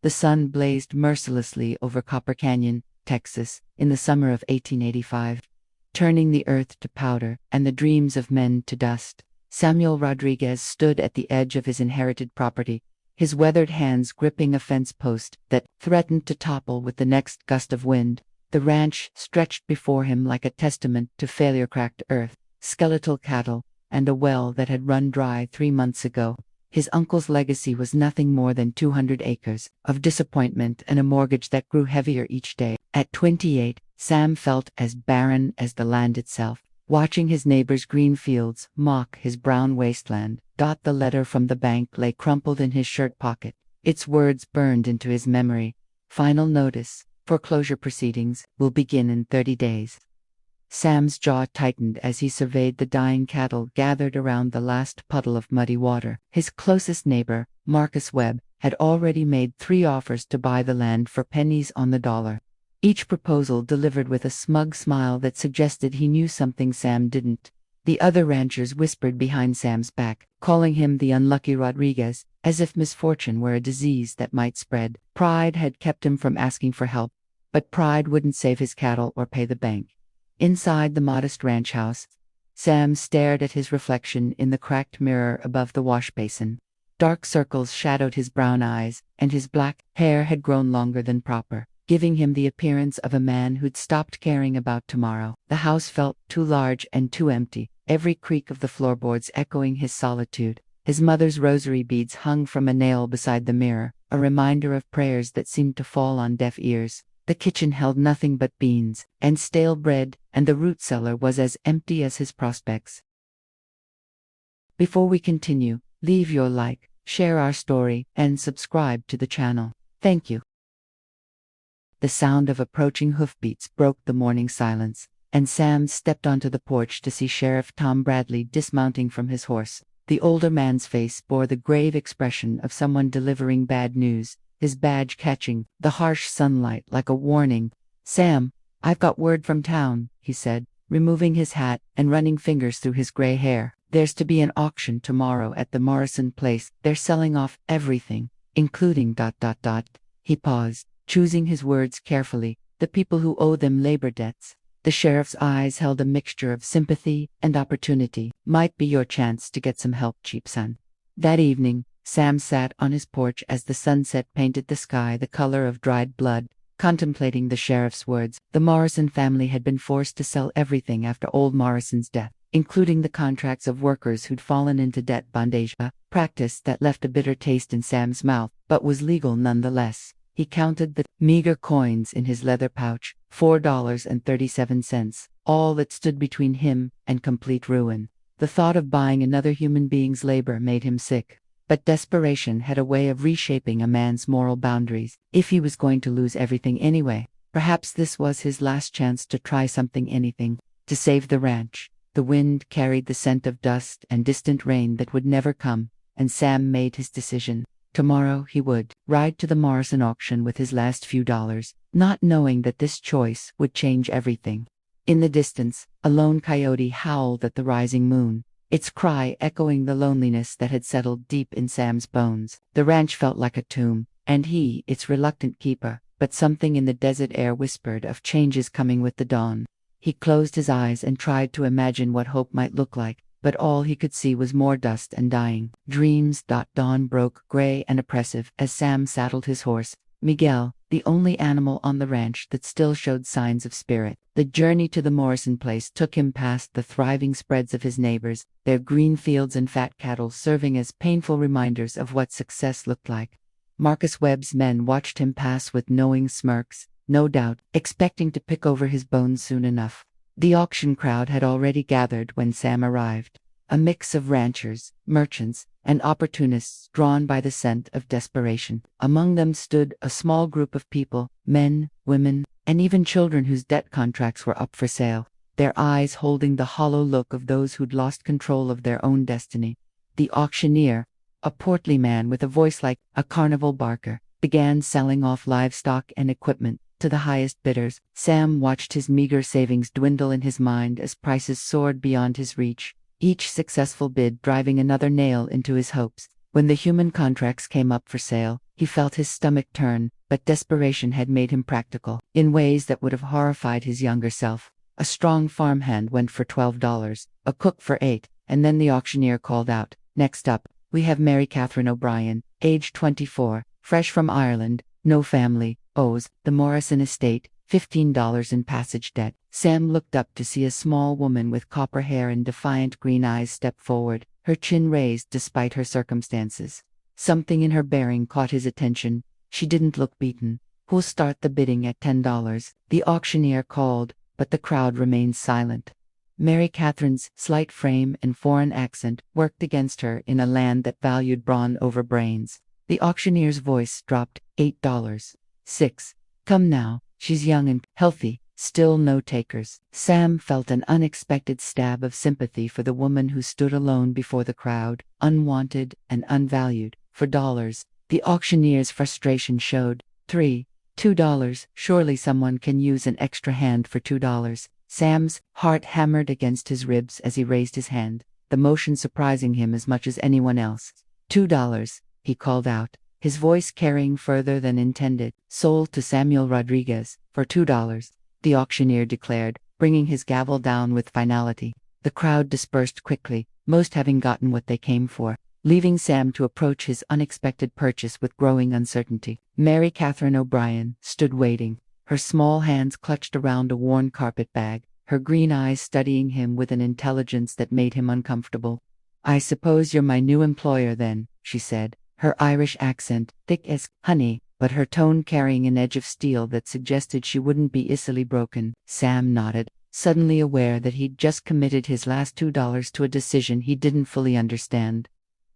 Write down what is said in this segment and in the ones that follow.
The sun blazed mercilessly over Copper Canyon, Texas, in the summer of 1885, turning the earth to powder and the dreams of men to dust. Samuel Rodriguez stood at the edge of his inherited property, his weathered hands gripping a fence post that threatened to topple with the next gust of wind. The ranch stretched before him like a testament to failure-cracked earth, skeletal cattle, and a well that had run dry 3 months ago. His uncle's legacy was nothing more than 200 acres of disappointment and a mortgage that grew heavier each day. At 28, Sam felt as barren as the land itself. Watching his neighbor's green fields mock his brown wasteland, the letter from the bank lay crumpled in his shirt pocket. Its words burned into his memory. Final notice. Foreclosure proceedings will begin in 30 days. Sam's jaw tightened as he surveyed the dying cattle gathered around the last puddle of muddy water. His closest neighbor, Marcus Webb, had already made 3 offers to buy the land for pennies on the dollar. Each proposal delivered with a smug smile that suggested he knew something Sam didn't. The other ranchers whispered behind Sam's back, calling him the unlucky Rodriguez, as if misfortune were a disease that might spread. Pride had kept him from asking for help, but pride wouldn't save his cattle or pay the bank. Inside the modest ranch house, Sam stared at his reflection in the cracked mirror above the wash basin. Dark circles shadowed his brown eyes, and his black hair had grown longer than proper, giving him the appearance of a man who'd stopped caring about tomorrow. The house felt too large and too empty, every creak of the floorboards echoing his solitude. His mother's rosary beads hung from a nail beside the mirror, a reminder of prayers that seemed to fall on deaf ears. The kitchen held nothing but beans and stale bread, and the root cellar was as empty as his prospects. Before we continue, leave your like, share our story, and subscribe to the channel. Thank you. The sound of approaching hoofbeats broke the morning silence, and Sam stepped onto the porch to see Sheriff Tom Bradley dismounting from his horse. The older man's face bore the grave expression of someone delivering bad news, his badge catching the harsh sunlight like a warning. "Sam, I've got word from town," he said, removing his hat and running fingers through his gray hair. "There's to be an auction tomorrow at the Morrison place. They're selling off everything, including ... He paused, choosing his words carefully. "The people who owe them labor debts." The sheriff's eyes held a mixture of sympathy and opportunity. "Might be your chance to get some help, cheap son." That evening, Sam sat on his porch as the sunset painted the sky the color of dried blood, contemplating the sheriff's words. The Morrison family had been forced to sell everything after old Morrison's death, including the contracts of workers who'd fallen into debt bondage, a practice that left a bitter taste in Sam's mouth, but was legal nonetheless. He counted the meager coins in his leather pouch, $4.37, all that stood between him and complete ruin. The thought of buying another human being's labor made him sick. But desperation had a way of reshaping a man's moral boundaries. If he was going to lose everything anyway, perhaps this was his last chance to try anything, to save the ranch. The wind carried the scent of dust and distant rain that would never come, and Sam made his decision. Tomorrow he would ride to the Morrison auction with his last few dollars, not knowing that this choice would change everything. In the distance, a lone coyote howled at the rising moon, its cry echoing the loneliness that had settled deep in Sam's bones. The ranch felt like a tomb, and he, its reluctant keeper, but something in the desert air whispered of changes coming with the dawn. He closed his eyes and tried to imagine what hope might look like, but all he could see was more dust and dying dreams. Dawn broke gray and oppressive as Sam saddled his horse, Miguel, the only animal on the ranch that still showed signs of spirit. The journey to the Morrison place took him past the thriving spreads of his neighbors, their green fields and fat cattle serving as painful reminders of what success looked like. Marcus Webb's men watched him pass with knowing smirks, no doubt expecting to pick over his bones soon enough. The auction crowd had already gathered when Sam arrived, a mix of ranchers, merchants, and opportunists drawn by the scent of desperation. Among them stood a small group of people, men, women, and even children whose debt contracts were up for sale, their eyes holding the hollow look of those who'd lost control of their own destiny. The auctioneer, a portly man with a voice like a carnival barker, began selling off livestock and equipment to the highest bidders. Sam watched his meager savings dwindle in his mind as prices soared beyond his reach, each successful bid driving another nail into his hopes. When the human contracts came up for sale, He felt his stomach turn, but desperation had made him practical, in ways that would have horrified his younger self. A strong farmhand went for $12, a cook for $8, and then the auctioneer called out, "Next up, we have Mary Catherine O'Brien, age 24, fresh from Ireland, no family, owes the Morrison estate $15 in passage debt." Sam looked up to see a small woman with copper hair and defiant green eyes step forward, her chin raised despite her circumstances. Something in her bearing caught his attention. She didn't look beaten. "Who'll start the bidding at $10? The auctioneer called, but the crowd remained silent. Mary Catherine's slight frame and foreign accent worked against her in a land that valued brawn over brains. The auctioneer's voice dropped, $8. "6. Come now, she's young and healthy." Still no takers. Sam felt an unexpected stab of sympathy for the woman who stood alone before the crowd, unwanted and unvalued. For dollars, the auctioneer's frustration showed. $2. Surely someone can use an extra hand for $2. Sam's heart hammered against his ribs as he raised his hand, the motion surprising him as much as anyone else. $2, he called out, his voice carrying further than intended. "Sold to Samuel Rodriguez, for $2. The auctioneer declared, bringing his gavel down with finality. The crowd dispersed quickly, most having gotten what they came for, leaving Sam to approach his unexpected purchase with growing uncertainty. Mary Catherine O'Brien stood waiting, her small hands clutched around a worn carpet bag, her green eyes studying him with an intelligence that made him uncomfortable. "I suppose you're my new employer then," she said, her Irish accent thick as honey, but her tone carrying an edge of steel that suggested she wouldn't be easily broken. Sam nodded, suddenly aware that he'd just committed his last $2 to a decision he didn't fully understand.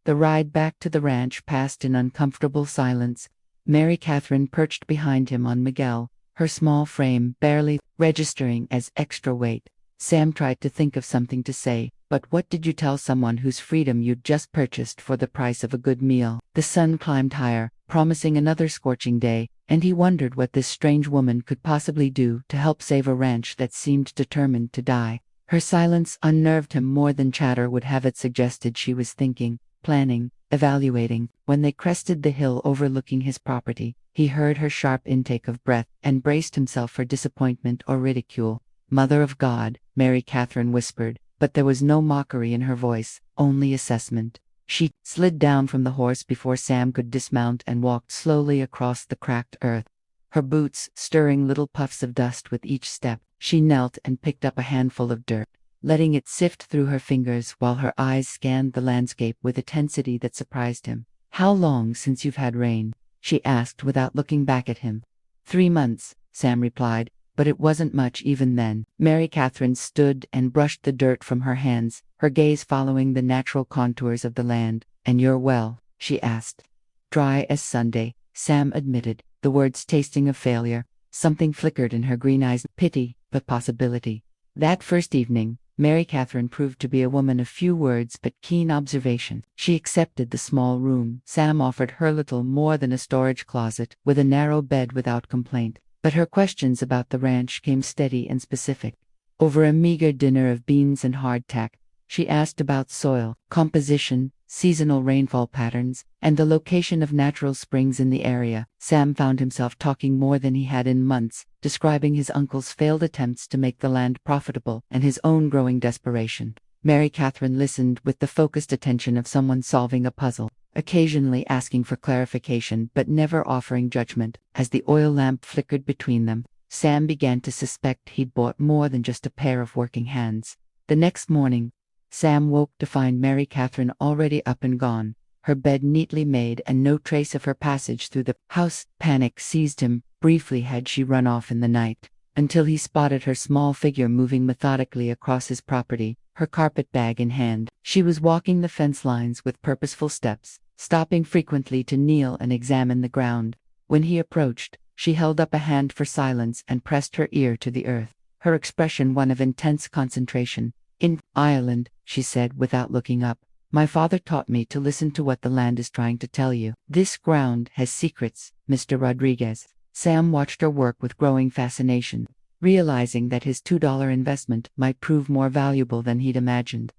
The ride back to the ranch passed in uncomfortable silence. Mary Catherine perched behind him on Miguel, her small frame barely registering as extra weight. Sam tried to think of something to say, but what did you tell someone whose freedom you'd just purchased for the price of a good meal? The sun climbed higher, promising another scorching day, and he wondered what this strange woman could possibly do to help save a ranch that seemed determined to die. Her silence unnerved him more than chatter would have it suggested. She was thinking, planning, evaluating. When they crested the hill overlooking his property, he heard her sharp intake of breath and braced himself for disappointment or ridicule. "Mother of God," Mary Catherine whispered, but there was no mockery in her voice, only assessment. She slid down from the horse before Sam could dismount and walked slowly across the cracked earth, her boots stirring little puffs of dust with each step. She knelt and picked up a handful of dirt, letting it sift through her fingers while her eyes scanned the landscape with a tensity that surprised him. "How long since you've had rain?" she asked without looking back at him. 3 months, Sam replied, but it wasn't much even then. Mary Catherine stood and brushed the dirt from her hands, her gaze following the natural contours of the land. "And you're well?" she asked. "Dry as Sunday," Sam admitted, the words tasting of failure. Something flickered in her green eyes, pity, but possibility. That first evening, Mary Catherine proved to be a woman of few words but keen observation. She accepted the small room Sam offered her, little more than a storage closet, with a narrow bed, without complaint. But her questions about the ranch came steady and specific. Over a meager dinner of beans and hardtack, she asked about soil, composition, seasonal rainfall patterns, and the location of natural springs in the area. Sam found himself talking more than he had in months, describing his uncle's failed attempts to make the land profitable and his own growing desperation. Mary Catherine listened with the focused attention of someone solving a puzzle, occasionally asking for clarification but never offering judgment. As the oil lamp flickered between them, Sam began to suspect he'd bought more than just a pair of working hands. The next morning, Sam woke to find Mary Catherine already up and gone, her bed neatly made and no trace of her passage through the house. Panic seized him. Briefly had she run off in the night, until he spotted her small figure moving methodically across his property, her carpet bag in hand. She was walking the fence lines with purposeful steps, stopping frequently to kneel and examine the ground. When he approached, she held up a hand for silence and pressed her ear to the earth, her expression one of intense concentration. "In Ireland," she said without looking up, "my father taught me to listen to what the land is trying to tell you. This ground has secrets, Mr. Rodriguez." Sam watched her work with growing fascination, realizing that his $2 investment might prove more valuable than he'd imagined.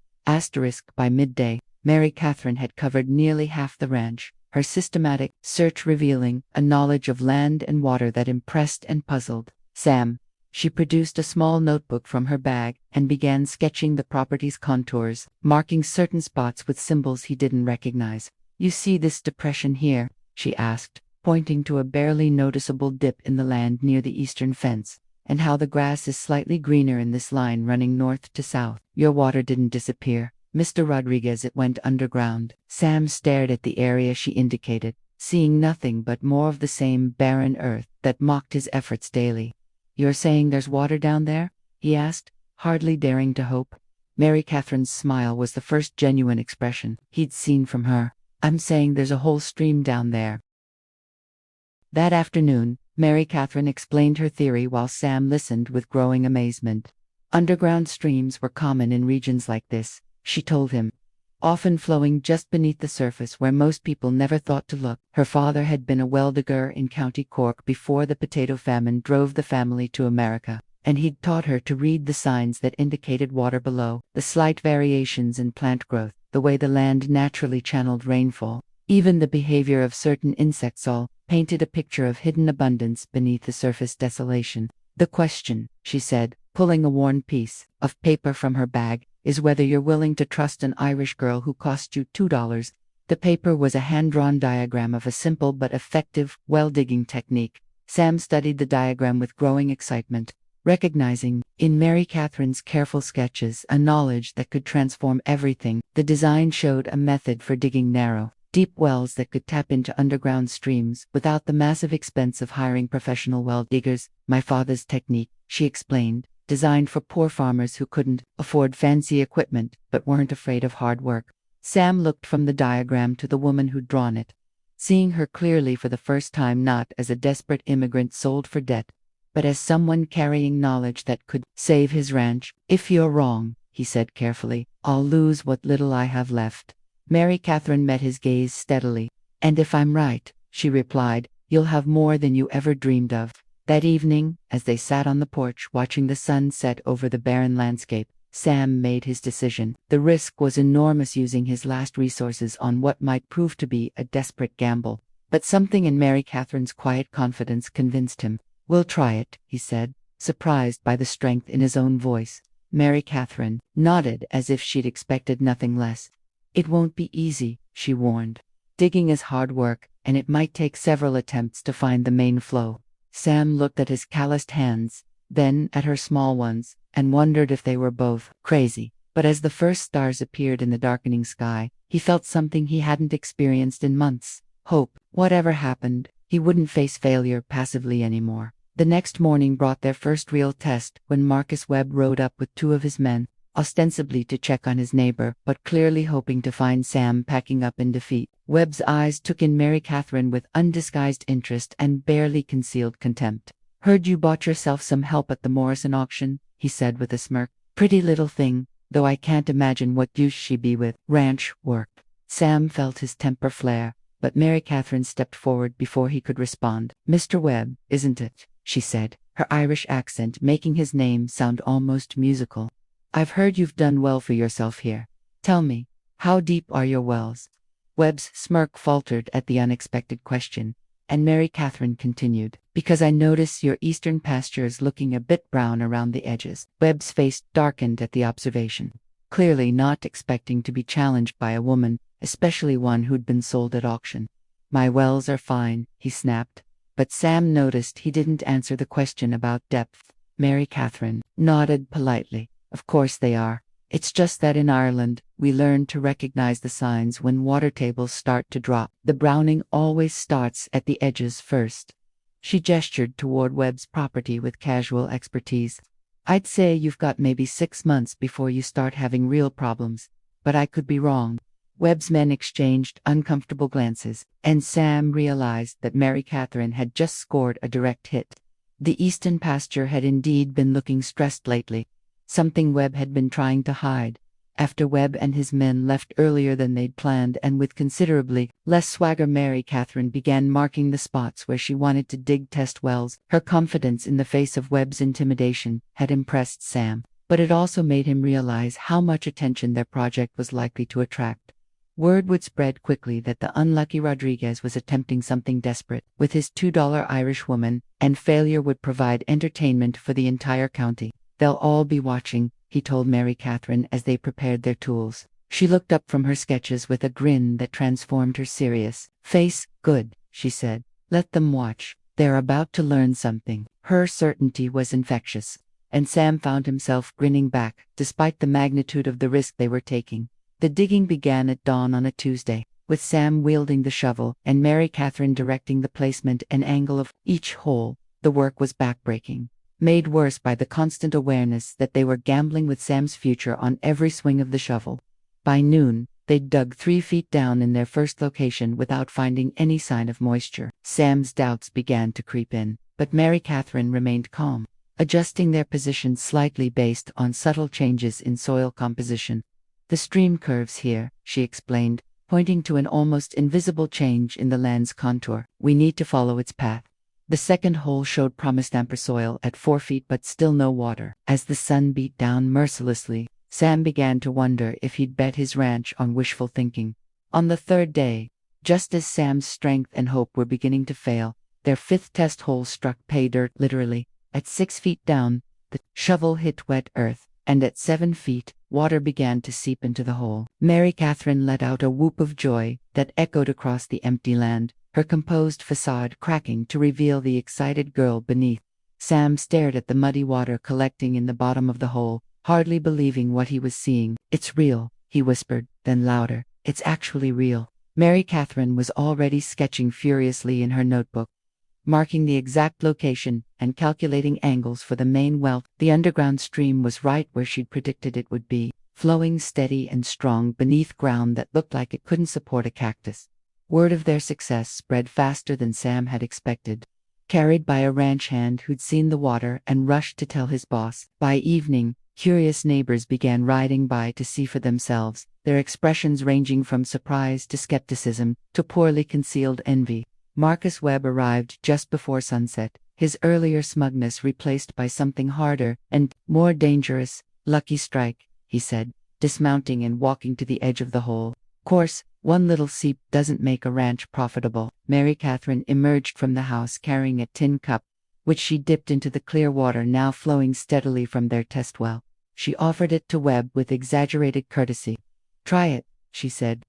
By midday, Mary Catherine had covered nearly half the ranch, her systematic search revealing a knowledge of land and water that impressed and puzzled Sam. She produced a small notebook from her bag and began sketching the property's contours, marking certain spots with symbols he didn't recognize. "You see this depression here?" she asked, pointing to a barely noticeable dip in the land near the eastern fence. "And how the grass is slightly greener in this line running north to south. Your water didn't disappear, Mr. Rodriguez, it went underground." Sam stared at the area she indicated, seeing nothing but more of the same barren earth that mocked his efforts daily. "You're saying there's water down there?" he asked, hardly daring to hope. Mary Catherine's smile was the first genuine expression he'd seen from her. "I'm saying there's a whole stream down there." That afternoon, Mary Catherine explained her theory while Sam listened with growing amazement. Underground streams were common in regions like this, she told him, often flowing just beneath the surface where most people never thought to look. Her father had been a well digger in County Cork before the potato famine drove the family to America, and he'd taught her to read the signs that indicated water below, the slight variations in plant growth, the way the land naturally channeled rainfall. Even the behavior of certain insects all painted a picture of hidden abundance beneath the surface desolation. "The question," she said, pulling a worn piece of paper from her bag, "is whether you're willing to trust an Irish girl who cost you $2. The paper was a hand-drawn diagram of a simple but effective well-digging technique. Sam studied the diagram with growing excitement, recognizing, in Mary Catherine's careful sketches, a knowledge that could transform everything. The design showed a method for digging narrow, deep wells that could tap into underground streams without the massive expense of hiring professional well diggers. "My father's technique," she explained, "designed for poor farmers who couldn't afford fancy equipment but weren't afraid of hard work." Sam looked from the diagram to the woman who'd drawn it, seeing her clearly for the first time not as a desperate immigrant sold for debt, but as someone carrying knowledge that could save his ranch. "If you're wrong," he said carefully, "I'll lose what little I have left." Mary Catherine met his gaze steadily. "And if I'm right," she replied, "you'll have more than you ever dreamed of." That evening, as they sat on the porch watching the sun set over the barren landscape, Sam made his decision. The risk was enormous, using his last resources on what might prove to be a desperate gamble. But something in Mary Catherine's quiet confidence convinced him. "We'll try it," he said, surprised by the strength in his own voice. Mary Catherine nodded as if she'd expected nothing less. "It won't be easy," she warned. "Digging is hard work, and it might take several attempts to find the main flow." Sam looked at his calloused hands, then at her small ones, and wondered if they were both crazy. But as the first stars appeared in the darkening sky, he felt something he hadn't experienced in months: hope. Whatever happened, he wouldn't face failure passively anymore. The next morning brought their first real test when Marcus Webb rode up with two of his men, ostensibly to check on his neighbor, but clearly hoping to find Sam packing up in defeat. Webb's eyes took in Mary Catherine with undisguised interest and barely concealed contempt. "Heard you bought yourself some help at the Morrison auction," he said with a smirk. "Pretty little thing, though I can't imagine what use she'd be with ranch work." Sam felt his temper flare, but Mary Catherine stepped forward before he could respond. "Mr. Webb, isn't it?" she said, her Irish accent making his name sound almost musical. "I've heard you've done well for yourself here. Tell me, how deep are your wells?" Webb's smirk faltered at the unexpected question, and Mary Catherine continued, "Because I notice your eastern pasture is looking a bit brown around the edges." Webb's face darkened at the observation, clearly not expecting to be challenged by a woman, especially one who'd been sold at auction. "My wells are fine," he snapped, but Sam noticed he didn't answer the question about depth. Mary Catherine nodded politely. "Of course they are. It's just that in Ireland, we learn to recognize the signs when water tables start to drop. The browning always starts at the edges first." She gestured toward Webb's property with casual expertise. "I'd say you've got maybe 6 months before you start having real problems, but I could be wrong." Webb's men exchanged uncomfortable glances, and Sam realized that Mary Catherine had just scored a direct hit. The eastern pasture had indeed been looking stressed lately, something Webb had been trying to hide. After Webb and his men left earlier than they'd planned, and with considerably less swagger, Mary Catherine began marking the spots where she wanted to dig test wells. Her confidence in the face of Webb's intimidation had impressed Sam, but it also made him realize how much attention their project was likely to attract. Word would spread quickly that the unlucky Rodriguez was attempting something desperate with his $2 Irish woman, and failure would provide entertainment for the entire county. They'll all be watching, he told Mary Catherine as they prepared their tools. She looked up from her sketches with a grin that transformed her serious face. Good, she said. Let them watch. They're about to learn something. Her certainty was infectious, and Sam found himself grinning back, despite the magnitude of the risk they were taking. The digging began at dawn on a Tuesday, with Sam wielding the shovel and Mary Catherine directing the placement and angle of each hole. The work was backbreaking, made worse by the constant awareness that they were gambling with Sam's future on every swing of the shovel. By noon, they'd dug 3 feet down in their first location without finding any sign of moisture. Sam's doubts began to creep in, but Mary Catherine remained calm, adjusting their position slightly based on subtle changes in soil composition. The stream curves here, she explained, pointing to an almost invisible change in the land's contour. We need to follow its path. The second hole showed promised damper soil at 4 feet but still no water. As the sun beat down mercilessly, Sam began to wonder if he'd bet his ranch on wishful thinking. On the third day, just as Sam's strength and hope were beginning to fail, their 5th test hole struck pay dirt literally. At 6 feet down, the shovel hit wet earth, and at 7 feet, water began to seep into the hole. Mary Catherine let out a whoop of joy that echoed across the empty land, her composed facade cracking to reveal the excited girl beneath. Sam stared at the muddy water collecting in the bottom of the hole, hardly believing what he was seeing. It's real, he whispered, then louder. It's actually real. Mary Catherine was already sketching furiously in her notebook, marking the exact location and calculating angles for the main well. The underground stream was right where she'd predicted it would be, flowing steady and strong beneath ground that looked like it couldn't support a cactus. Word of their success spread faster than Sam had expected, carried by a ranch hand who'd seen the water and rushed to tell his boss. By evening, curious neighbors began riding by to see for themselves, their expressions ranging from surprise to skepticism to poorly concealed envy. Marcus Webb arrived just before sunset, his earlier smugness replaced by something harder and more dangerous. Lucky strike, he said, dismounting and walking to the edge of the hole. Course, one little seep doesn't make a ranch profitable. Mary Catherine emerged from the house carrying a tin cup, which she dipped into the clear water now flowing steadily from their test well. She offered it to Webb with exaggerated courtesy. Try it, she said.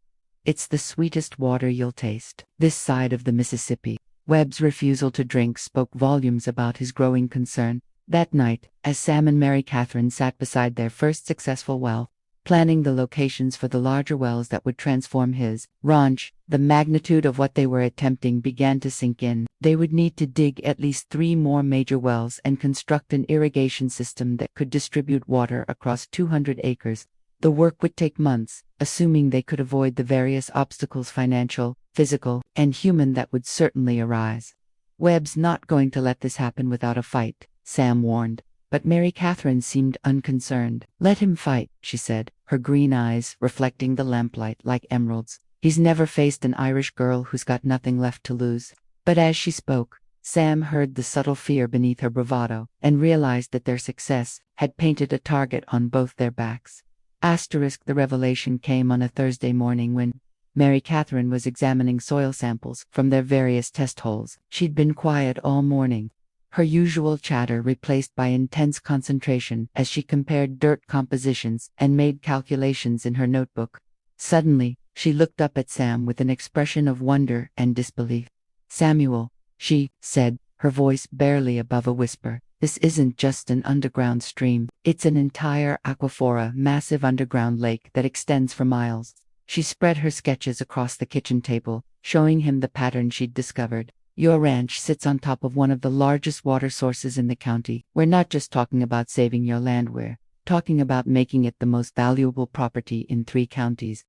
It's the sweetest water you'll taste this side of the Mississippi. Webb's refusal to drink spoke volumes about his growing concern. That night, as Sam and Mary Catherine sat beside their first successful well, planning the locations for the larger wells that would transform his ranch, the magnitude of what they were attempting began to sink in. They would need to dig at least 3 more major wells and construct an irrigation system that could distribute water across 200 acres. The work would take months, assuming they could avoid the various obstacles, financial, physical, and human, that would certainly arise. Webb's not going to let this happen without a fight, Sam warned, but Mary Catherine seemed unconcerned. Let him fight, she said, her green eyes reflecting the lamplight like emeralds. He's never faced an Irish girl who's got nothing left to lose. But as she spoke, Sam heard the subtle fear beneath her bravado and realized that their success had painted a target on both their backs. The revelation came on a Thursday morning when Mary Catherine was examining soil samples from their various test holes. She'd been quiet all morning, her usual chatter replaced by intense concentration as she compared dirt compositions and made calculations in her notebook. Suddenly, she looked up at Sam with an expression of wonder and disbelief. Samuel, she said, her voice barely above a whisper. This isn't just an underground stream, it's an entire aquifora, massive underground lake that extends for miles. She spread her sketches across the kitchen table, showing him the pattern she'd discovered. Your ranch sits on top of one of the largest water sources in the county. We're not just talking about saving your land, we're talking about making it the most valuable property in 3 counties.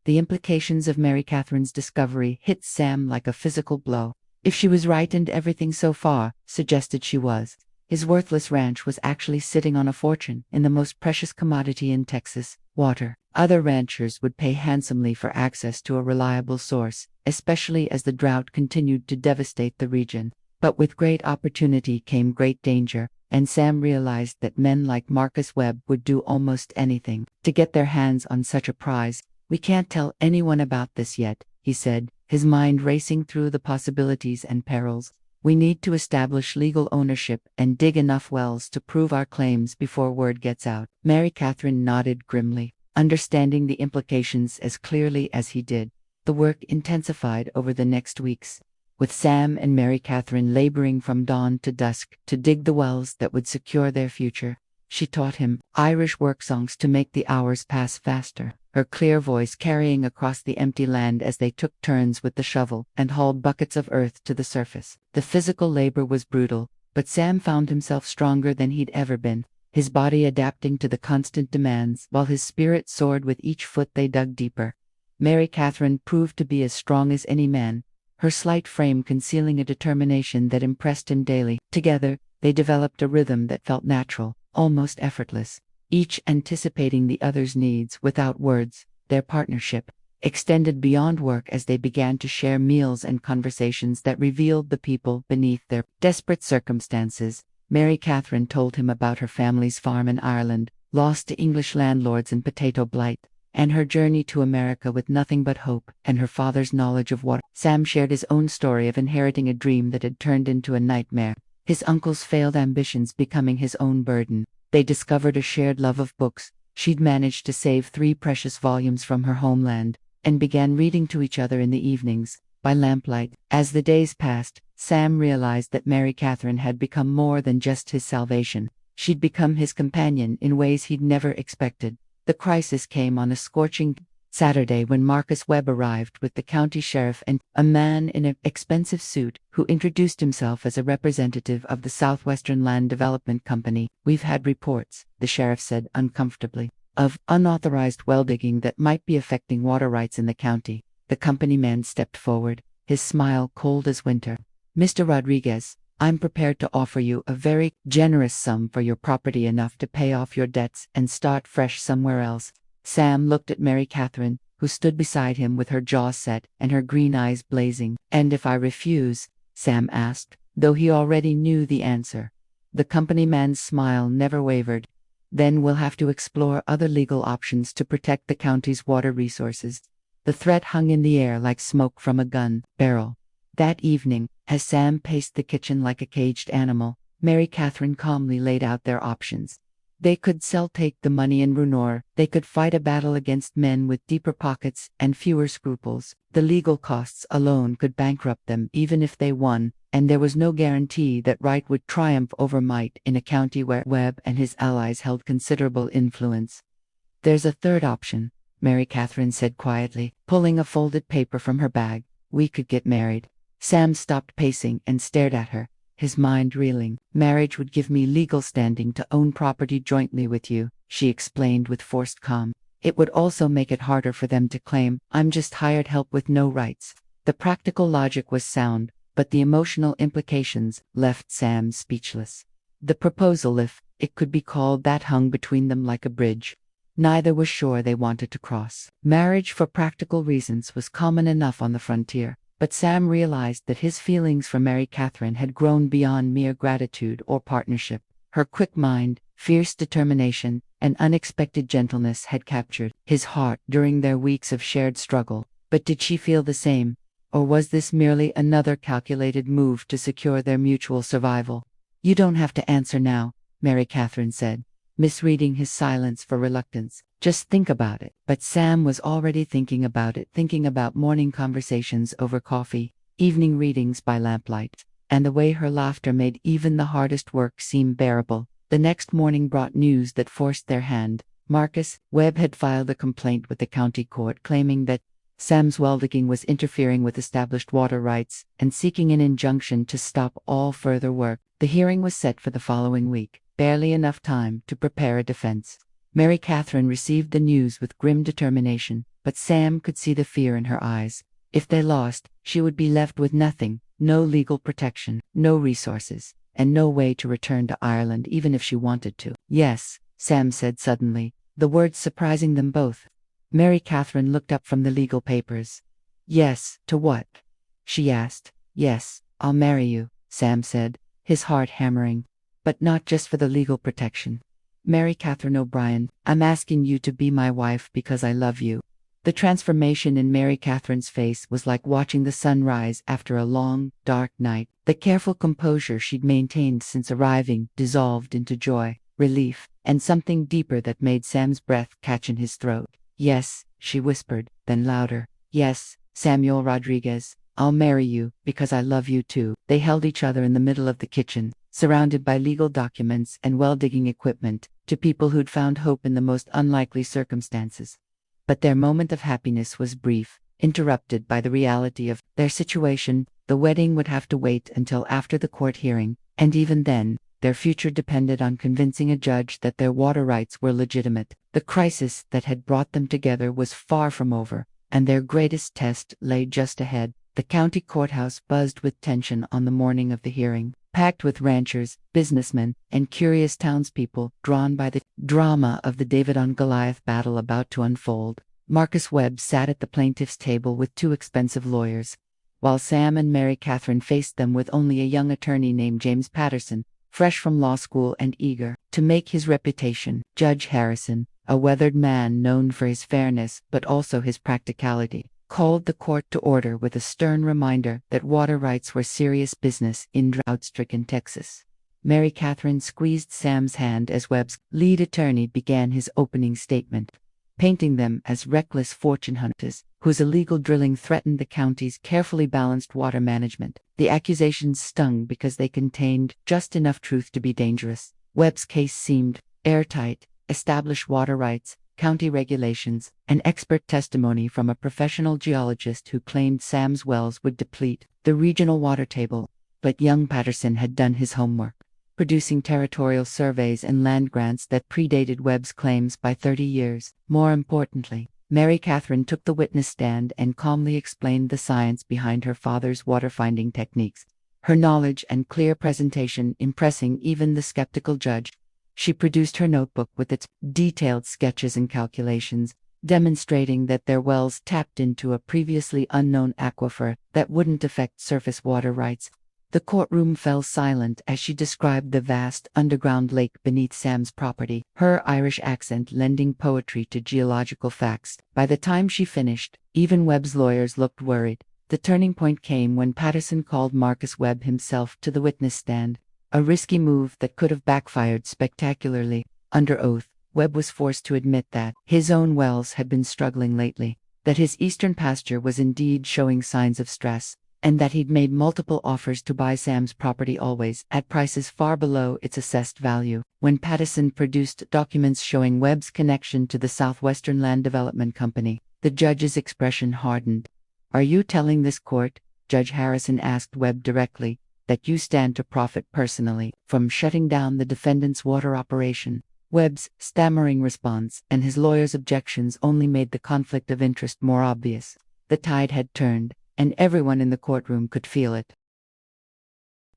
The implications of Mary Catherine's discovery hit Sam like a physical blow. If she was right and everything so far suggested she was, his worthless ranch was actually sitting on a fortune in the most precious commodity in Texas, water. Other ranchers would pay handsomely for access to a reliable source, especially as the drought continued to devastate the region. But with great opportunity came great danger, and Sam realized that men like Marcus Webb would do almost anything to get their hands on such a prize. We can't tell anyone about this yet, he said, his mind racing through the possibilities and perils. We need to establish legal ownership and dig enough wells to prove our claims before word gets out. Mary Catherine nodded grimly, understanding the implications as clearly as he did. The work intensified over the next weeks, with Sam and Mary Catherine laboring from dawn to dusk to dig the wells that would secure their future. She taught him Irish work songs to make the hours pass faster, her clear voice carrying across the empty land as they took turns with the shovel and hauled buckets of earth to the surface. The physical labor was brutal, but Sam found himself stronger than he'd ever been, his body adapting to the constant demands while his spirit soared with each foot they dug deeper. Mary Catherine proved to be as strong as any man, her slight frame concealing a determination that impressed him daily. Together, they developed a rhythm that felt natural, almost effortless, each anticipating the other's needs without words. Their partnership extended beyond work as they began to share meals and conversations that revealed the people beneath their desperate circumstances. Mary Catherine told him about her family's farm in Ireland, lost to English landlords and potato blight, and her journey to America with nothing but hope and her father's knowledge of water. Sam shared his own story of inheriting a dream that had turned into a nightmare, his uncle's failed ambitions becoming his own burden. They discovered a shared love of books. She'd managed to save 3 precious volumes from her homeland, and began reading to each other in the evenings, by lamplight. As the days passed, Sam realized that Mary Catherine had become more than just his salvation. She'd become his companion in ways he'd never expected. The crisis came on a scorching Saturday when Marcus Webb arrived with the county sheriff and a man in an expensive suit who introduced himself as a representative of the Southwestern Land Development Company. We've had reports, the sheriff said uncomfortably, of unauthorized well digging that might be affecting water rights in the county. The company man stepped forward, his smile cold as winter. Mr. Rodriguez, I'm prepared to offer you a very generous sum for your property, enough to pay off your debts and start fresh somewhere else. Sam looked at Mary Catherine, who stood beside him with her jaw set and her green eyes blazing. And if I refuse? Sam asked, though he already knew the answer. The company man's smile never wavered. Then we'll have to explore other legal options to protect the county's water resources. The threat hung in the air like smoke from a gun barrel. That evening, as Sam paced the kitchen like a caged animal, Mary Catherine calmly laid out their options. They could take the money in Runor. They could fight a battle against men with deeper pockets and fewer scruples. The legal costs alone could bankrupt them even if they won, and there was no guarantee that right would triumph over might in a county where Webb and his allies held considerable influence. There's a third option, Mary Catherine said quietly, pulling a folded paper from her bag. We could get married. Sam stopped pacing and stared at her, his mind reeling. Marriage would give me legal standing to own property jointly with you, she explained with forced calm. It would also make it harder for them to claim I'm just hired help with no rights. The practical logic was sound, but the emotional implications left Sam speechless. The proposal, if it could be called that, hung between them like a bridge. Neither was sure they wanted to cross. Marriage for practical reasons was common enough on the frontier, but Sam realized that his feelings for Mary Catherine had grown beyond mere gratitude or partnership. Her quick mind, fierce determination, and unexpected gentleness had captured his heart during their weeks of shared struggle. But did she feel the same? Or was this merely another calculated move to secure their mutual survival? You don't have to answer now, Mary Catherine said, misreading his silence for reluctance. Just think about it. But Sam was already thinking about it, thinking about morning conversations over coffee, evening readings by lamplight, and the way her laughter made even the hardest work seem bearable. The next morning brought news that forced their hand. Marcus Webb had filed a complaint with the county court claiming that Sam's well digging was interfering with established water rights and seeking an injunction to stop all further work. The hearing was set for the following week, barely enough time to prepare a defense. Mary Catherine received the news with grim determination, but Sam could see the fear in her eyes. If they lost, she would be left with nothing, no legal protection, no resources, and no way to return to Ireland even if she wanted to. Yes, Sam said suddenly, the words surprising them both. Mary Catherine looked up from the legal papers. Yes, to what? She asked. Yes, I'll marry you, Sam said, his heart hammering. But not just for the legal protection. Mary Catherine O'Brien, I'm asking you to be my wife because I love you. The transformation in Mary Catherine's face was like watching the sun rise after a long, dark night. The careful composure she'd maintained since arriving dissolved into joy, relief, and something deeper that made Sam's breath catch in his throat. "Yes," she whispered, then louder. "Yes, Samuel Rodriguez, I'll marry you, because I love you too." They held each other in the middle of the kitchen, surrounded by legal documents and well-digging equipment, to people who'd found hope in the most unlikely circumstances. But their moment of happiness was brief, interrupted by the reality of their situation. The wedding would have to wait until after the court hearing, and even then, their future depended on convincing a judge that their water rights were legitimate. The crisis that had brought them together was far from over, and their greatest test lay just ahead. The county courthouse buzzed with tension on the morning of the hearing, packed with ranchers, businessmen, and curious townspeople drawn by the drama of the David on Goliath battle about to unfold. Marcus Webb sat at the plaintiff's table with two expensive lawyers, while Sam and Mary Catherine faced them with only a young attorney named James Patterson, fresh from law school and eager to make his reputation. Judge Harrison, a weathered man known for his fairness but also his practicality, called the court to order with a stern reminder that water rights were serious business in drought-stricken Texas. Mary Catherine squeezed Sam's hand as Webb's lead attorney began his opening statement, painting them as reckless fortune hunters whose illegal drilling threatened the county's carefully balanced water management. The accusations stung because they contained just enough truth to be dangerous. Webb's case seemed airtight: established water rights, county regulations, and expert testimony from a professional geologist who claimed Sam's wells would deplete the regional water table. But young Patterson had done his homework, producing territorial surveys and land grants that predated Webb's claims by 30 years. More importantly, Mary Catherine took the witness stand and calmly explained the science behind her father's water-finding techniques, her knowledge and clear presentation impressing even the skeptical judge. She produced her notebook with its detailed sketches and calculations, demonstrating that their wells tapped into a previously unknown aquifer that wouldn't affect surface water rights. The courtroom fell silent as she described the vast underground lake beneath Sam's property, her Irish accent lending poetry to geological facts. By the time she finished, even Webb's lawyers looked worried. The turning point came when Patterson called Marcus Webb himself to the witness stand, a risky move that could have backfired spectacularly. Under oath, Webb was forced to admit that his own wells had been struggling lately, that his eastern pasture was indeed showing signs of stress, and that he'd made multiple offers to buy Sam's property, always at prices far below its assessed value. When Patterson produced documents showing Webb's connection to the Southwestern Land Development Company, the judge's expression hardened. "Are you telling this court," Judge Harrison asked Webb directly, "that you stand to profit personally from shutting down the defendant's water operation?" Webb's stammering response and his lawyer's objections only made the conflict of interest more obvious. The tide had turned, and everyone in the courtroom could feel it.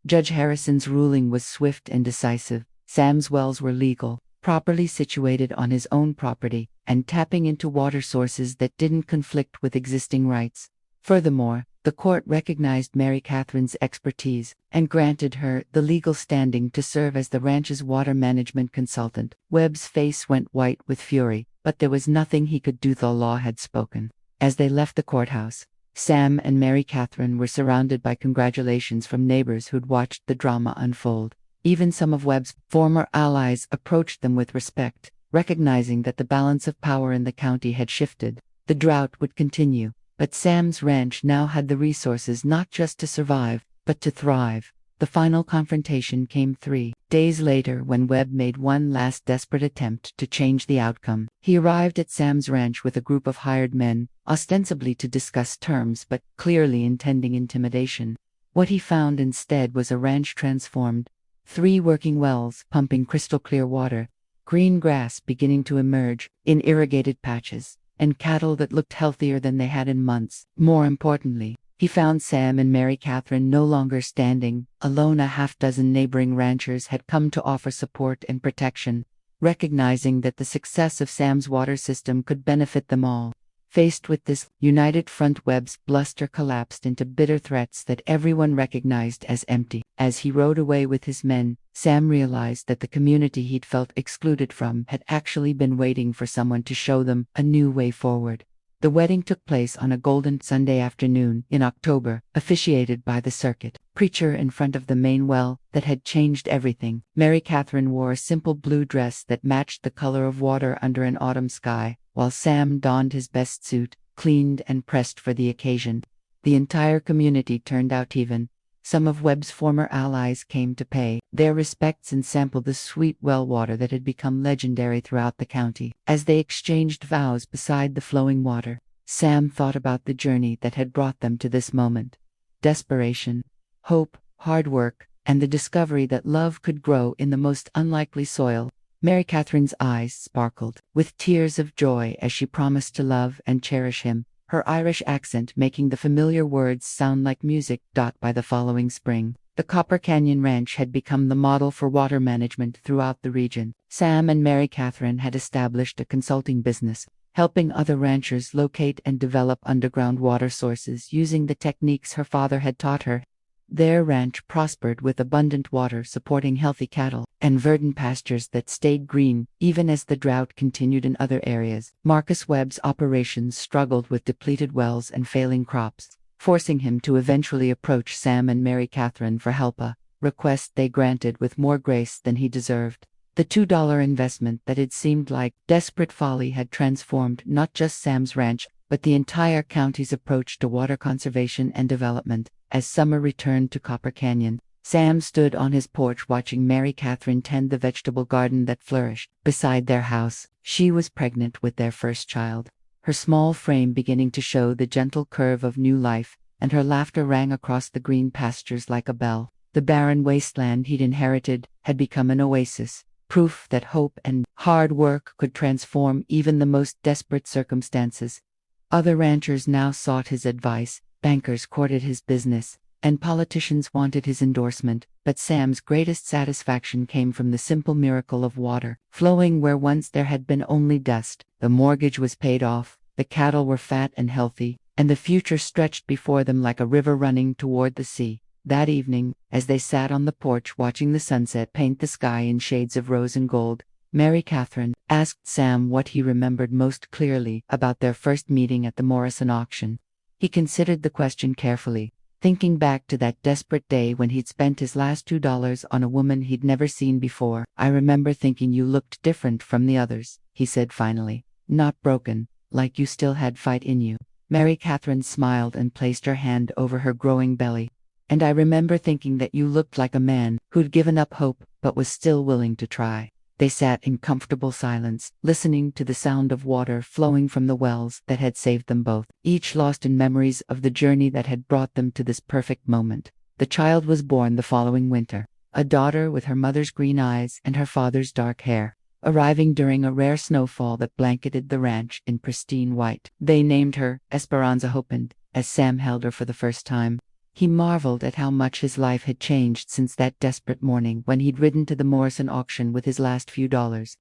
Judge Harrison's ruling was swift and decisive. Sam's wells were legal, properly situated on his own property, and tapping into water sources that didn't conflict with existing rights. Furthermore, the court recognized Mary Catherine's expertise and granted her the legal standing to serve as the ranch's water management consultant. Webb's face went white with fury, but there was nothing he could do. The law had spoken. As they left the courthouse, Sam and Mary Catherine were surrounded by congratulations from neighbors who'd watched the drama unfold. Even some of Webb's former allies approached them with respect, recognizing that the balance of power in the county had shifted. The drought would continue, but Sam's ranch now had the resources not just to survive, but to thrive. The final confrontation came 3 days later when Webb made one last desperate attempt to change the outcome. He arrived at Sam's ranch with a group of hired men, ostensibly to discuss terms but clearly intending intimidation. What he found instead was a ranch transformed: 3 working wells pumping crystal clear water, green grass beginning to emerge in irrigated patches, and cattle that looked healthier than they had in months. More importantly, he found Sam and Mary Catherine no longer standing alone. A half-dozen neighboring ranchers had come to offer support and protection, recognizing that the success of Sam's water system could benefit them all. Faced with this united front, Webb's bluster collapsed into bitter threats that everyone recognized as empty. As he rode away with his men, Sam realized that the community he'd felt excluded from had actually been waiting for someone to show them a new way forward. The wedding took place on a golden Sunday afternoon in October, officiated by the circuit preacher in front of the main well that had changed everything. Mary Catherine wore a simple blue dress that matched the color of water under an autumn sky, while Sam donned his best suit, cleaned and pressed for the occasion. The entire community turned out even. Some of Webb's former allies came to pay their respects and sample the sweet well water that had become legendary throughout the county. As they exchanged vows beside the flowing water, Sam thought about the journey that had brought them to this moment. Desperation, hope, hard work, and the discovery that love could grow in the most unlikely soil. Mary Catherine's eyes sparkled with tears of joy as she promised to love and cherish him, her Irish accent making the familiar words sound like music. By the following spring, the Copper Canyon Ranch had become the model for water management throughout the region. Sam and Mary Catherine had established a consulting business, helping other ranchers locate and develop underground water sources using the techniques her father had taught her. Their ranch prospered with abundant water supporting healthy cattle and verdant pastures that stayed green even as the drought continued in other areas. Marcus Webb's operations struggled with depleted wells and failing crops, forcing him to eventually approach Sam and Mary Catherine for help, a request they granted with more grace than he deserved. The $2 investment that had seemed like desperate folly had transformed not just Sam's ranch, but the entire county's approach to water conservation and development. As summer returned to Copper Canyon, Sam stood on his porch watching Mary Catherine tend the vegetable garden that flourished beside their house. She was pregnant with their first child, her small frame beginning to show the gentle curve of new life, and her laughter rang across the green pastures like a bell. The barren wasteland he'd inherited had become an oasis, proof that hope and hard work could transform even the most desperate circumstances. Other ranchers now sought his advice, bankers courted his business, and politicians wanted his endorsement, but Sam's greatest satisfaction came from the simple miracle of water flowing where once there had been only dust. The mortgage was paid off, the cattle were fat and healthy, and the future stretched before them like a river running toward the sea. That evening, as they sat on the porch watching the sunset paint the sky in shades of rose and gold, Mary Catherine asked Sam what he remembered most clearly about their first meeting at the Morrison auction. He considered the question carefully, thinking back to that desperate day when he'd spent his last $2 on a woman he'd never seen before. "I remember thinking you looked different from the others," he said finally. "Not broken, like you still had fight in you." Mary Catherine smiled and placed her hand over her growing belly. "And I remember thinking that you looked like a man who'd given up hope but was still willing to try." They sat in comfortable silence, listening to the sound of water flowing from the wells that had saved them both, each lost in memories of the journey that had brought them to this perfect moment. The child was born the following winter, a daughter with her mother's green eyes and her father's dark hair, arriving during a rare snowfall that blanketed the ranch in pristine white. They named her Esperanza Hope, and as Sam held her for the first time, he marveled at how much his life had changed since that desperate morning when he'd ridden to the Morrison auction with his last few dollars.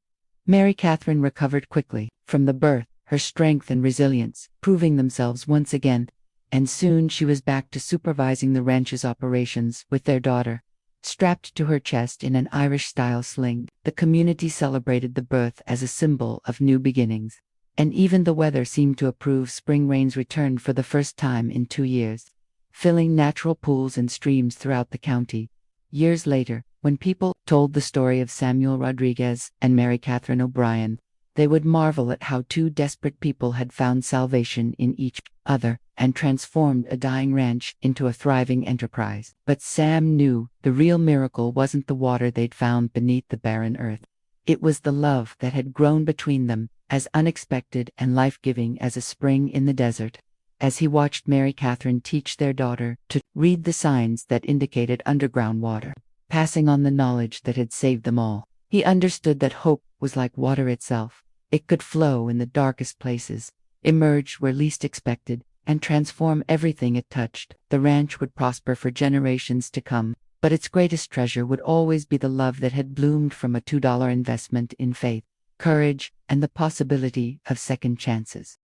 Mary Catherine recovered quickly from the birth, her strength and resilience proving themselves once again, and soon she was back to supervising the ranch's operations with their daughter strapped to her chest in an Irish-style sling. The community celebrated the birth as a symbol of new beginnings, and even the weather seemed to approve. Spring rains returned for the first time in 2 years, filling natural pools and streams throughout the county. Years later, when people told the story of Samuel Rodriguez and Mary Catherine O'Brien, they would marvel at how two desperate people had found salvation in each other and transformed a dying ranch into a thriving enterprise. But Sam knew the real miracle wasn't the water they'd found beneath the barren earth. It was the love that had grown between them, as unexpected and life-giving as a spring in the desert. As he watched Mary Catherine teach their daughter to read the signs that indicated underground water, passing on the knowledge that had saved them all, he understood that hope was like water itself. It could flow in the darkest places, emerge where least expected, and transform everything it touched. The ranch would prosper for generations to come, but its greatest treasure would always be the love that had bloomed from a $2 investment in faith, courage, and the possibility of second chances.